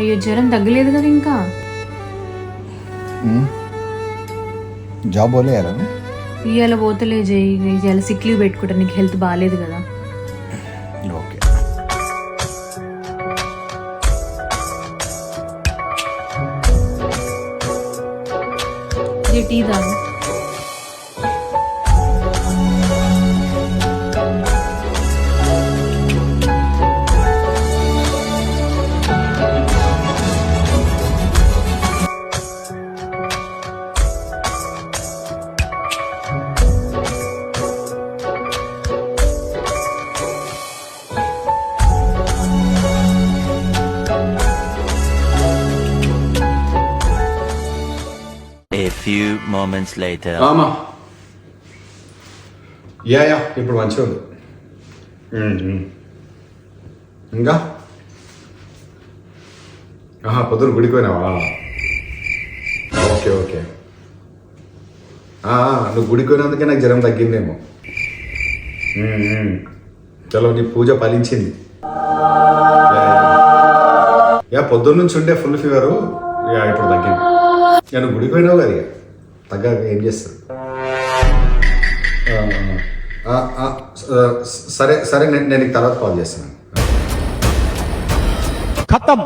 అయ్యో జ్వరం తగ్గలేదు కదా ఇంకా. జాబ్ పోలే यार ఇవాళ పోతలే జై, ఇవాళ సిక్ లీవ్ పెట్టుకుంటా, నీకు హెల్త్ బాగాలేదు కదా. ఓకే ये టీ తాగు. A few moments later. Aama yeah ఇప్పుడు మంచిగా ఉంది. ఇంకా పొద్దున గుడికి పోయినావా? ఓకే ఓకే నువ్వు గుడికి పోయినందుకే నాకు జ్వరం తగ్గిందేమో. చలో నీ పూజ ఫలించింది. పొద్దున్న నుంచి ఉండే ఫుల్ ఫీవరు ఇప్పుడు తగ్గింది. నేను గుడికి పోయినావు కదా, ఇక తగ్గాక ఏం చేస్తాను. సరే సరే నేను నీకు తర్వాత కాల్ చేస్తాను. ఖతం.